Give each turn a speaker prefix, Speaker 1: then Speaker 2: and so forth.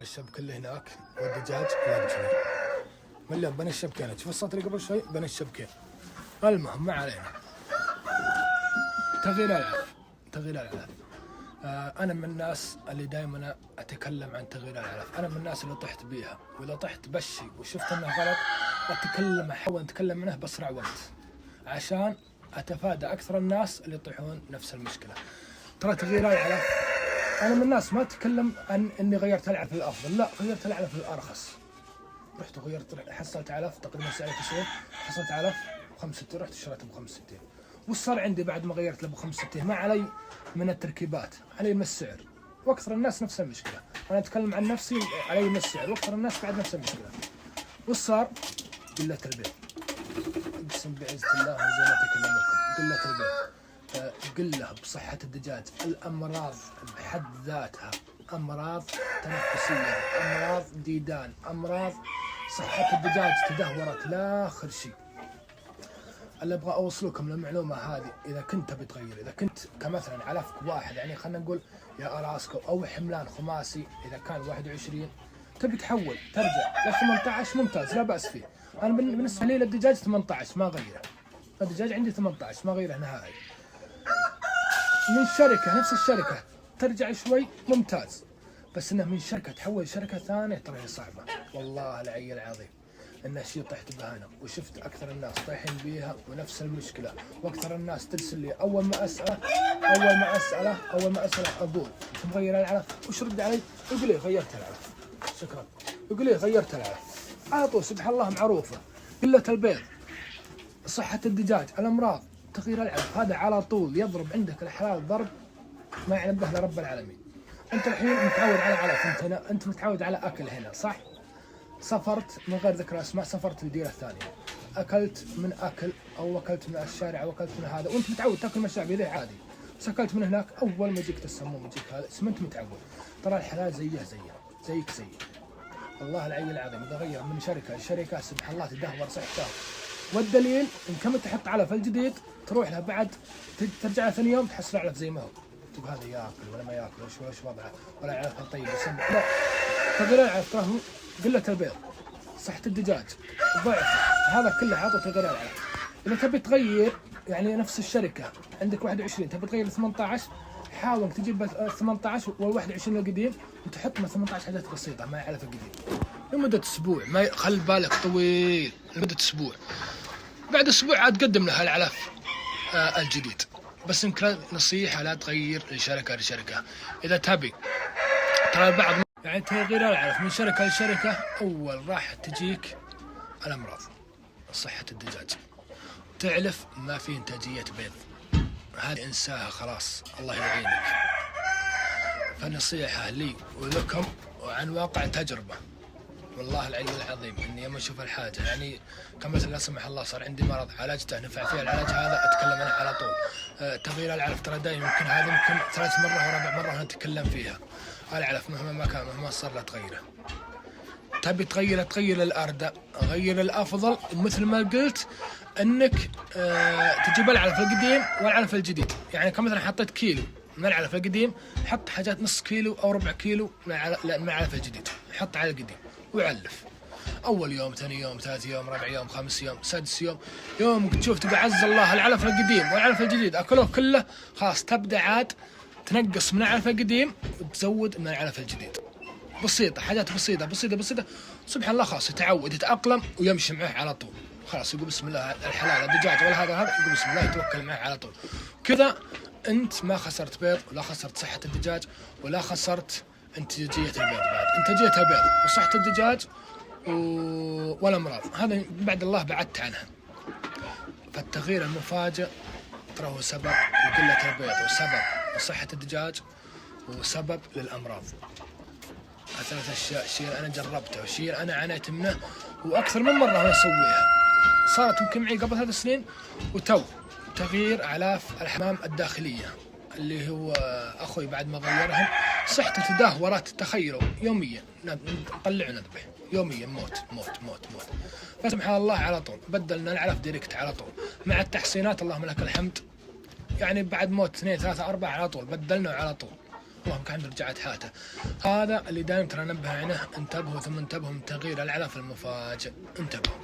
Speaker 1: الشبكة اللي هناك والدجاج والجميع مليان بين الشبكين. شوف الصوت اللي قبل شوي بين الشبكين. المهم ما علينا. تغيير العلف. أنا من الناس اللي دائما أتكلم عن تغيير العلف. أنا من الناس اللي طحت بيها، وإذا طحت بشي وشفت أنه غلط أحاول أتكلم منه بأسرع وقت عشان أتفادى أكثر الناس اللي يطيحون نفس المشكلة. ترى تغيير العلف أنا من الناس ما أتكلم عن إني غيرت العلف للأفضل، لا، غيرت العلف للأرخص. رحت وغيرت، حصلت علف تقريبا سعره 90، حصلت علف ب 65، رحت اشتريته ب 65. وش صار عندي بعد ما غيرت له ب 65؟ ما علي من التركيبات، علي من السعر، واكثر الناس نفس المشكله. انا اتكلم عن نفسي، علي من السعر، واكثر الناس بعد نفس المشكله. وش صار؟ قله البيض. اقسم بعزة الله زي ما تكلمكم، قله البيض، قله بصحه الدجاج، الامراض بحد ذاتها، امراض تنفسيه، امراض ديدان، امراض صحه الدجاج تدهورت لا اخر شيء. اللي ابغى اوصلكم للمعلومه هذه، اذا كنت بتغير، اذا كنت كمثلا علفك واحد، يعني خلينا نقول يا اراسكو او حملان خماسي، اذا كان 21 تبي تحول ترجع ل 18 ممتاز لا باس فيه. انا بالنسبه لي للدجاج 18 ما غيره، الدجاج عندي 18 ما غيره نهائي. من شركه نفس الشركه ترجع شوي ممتاز، بس انه من شركه تحول شركه ثانيه ترى صعبه، والله العلي العظيم انه شيء طحت به انا، وشفت اكثر الناس طايحين بيها ونفس المشكله، واكثر الناس ترسل لي اول ما اساله اقول انت مغير العلف؟ وش رد علي؟ يقول لي غيرت العلف. شكرا. يقول لي غيرت العلف على طول. سبحان الله معروفه، قله البيض، صحه الدجاج، الامراض، تغيير العلف، هذا على طول يضرب عندك الحلال ضرب ما يعلم به الا رب العالمين. انت الحين متعود على علف، انت هنا انت متعود على اكل هنا، صح؟ سافرت من غير ذكر اسماء، سافرت للديره الثانيه، اكلت من اكل او اكلت من الشارع او اكلت من هذا، وانت متعود تاكل من الشارع ذي عادي، بس اكلت من هناك اول ما يجيك السموم يجيك هذا، اسم انت متعود. ترى الحلال زيك والله العلي العظيم. اذا غير من شركه لشركه سبحان الله تدهور صحته، والدليل ان كم تحط علف الجديد تروح له بعد ترجع له ثاني يوم تحصل علف زي ما هو، تقول هذا ياكل ولا ما ياكل، وش وضعه، ولا علف طيب لا. تغيير العلف ترى قله البيض، صحه الدجاج، ضعف، هذا كله عطوا تغيير العلف. اذا تبي تغير يعني نفس الشركه عندك 21 تبي تغير 18، حاول تجيب 18 وال21 القديم وتحط من 18 حاجات بسيطه مع علف القديم لمده اسبوع. ما خل بالك طويل لمده اسبوع، بعد اسبوع عاد قدم لها العلف الجديد. بس يمكن نصيحه لا تغير لشركه لشركه. اذا تبي ترى البعض يعني تغيير العلف من شركه لشركه، اول راح تجيك الامراض، صحه الدجاج، تعلف ما في انتاجيه بيض، هذه انساها خلاص الله يعينك. فنصيحه لي ولكم وعن واقع تجربه، والله العلي العظيم اني يوم اشوف الحاجه، يعني كمثلا لا سمح الله صار عندي مرض عالجته نفع فيه العلاج هذا اتكلم عنه على طول. تغيير العلف ترى دائما يمكن هذا يمكن 3 مرة ورابع مرة نتكلم فيها. العلف مهما ما كان مهما صار لا تغيره. تبي تغير للأردى، غير الأفضل، ومثل ما قلت انك تجيب العلف القديم والعلف الجديد. يعني كمثلا حطيت كيلو من العلف القديم، حط حاجات نص كيلو او ربع كيلو من العلف الجديد، حط على القديم وعلف. اول يوم، ثاني يوم، ثالث يوم، رابع يوم، خامس يوم، سادس يوم تشوف تبي عز الله العلف القديم والعلف الجديد اكلوه كله، خلاص تبدا عاد تنقص من العلف القديم وتزود من العلف الجديد. بسيطه، حاجات بسيطه، سبحان الله خلاص يتعود يتاقلم ويمشي معه على طول. خلاص يقول بسم الله الحلال الدجاج ولا هذا يقول بسم الله يتوكل معه على طول. كذا انت ما خسرت بيض ولا خسرت صحه الدجاج ولا خسرت انتاجيه البيض، بعد انتاجيه البيض وصحه الدجاج والامراض هذا بعد الله بعدت عنها. فالتغيير المفاجئ ترى هو سبب لقله البيض وسبب لصحه الدجاج وسبب للامراض. ثلاث اشياء، شيء انا جربته وشيء انا عانيت منه واكثر من مره انا اسويها، صارت يمكن معي قبل 3 سنين. وتو تغيير اعلاف الحمام الداخليه اللي هو اخوي بعد ما غيرهم صحته تدهورت، تخيلوا يوميا نطلع ونذبح يوميا، موت. فسبحان الله على طول بدلنا العلف ديركت على طول مع التحسينات اللهم لك الحمد، يعني بعد موت 2 3 4 على طول بدلنا على طول. اللهم كان رجعت حياته. هذا اللي دائما ترى نبه عنه، انتبهوا ثم انتبهوا من تغيير العلف المفاجئ، انتبهوا.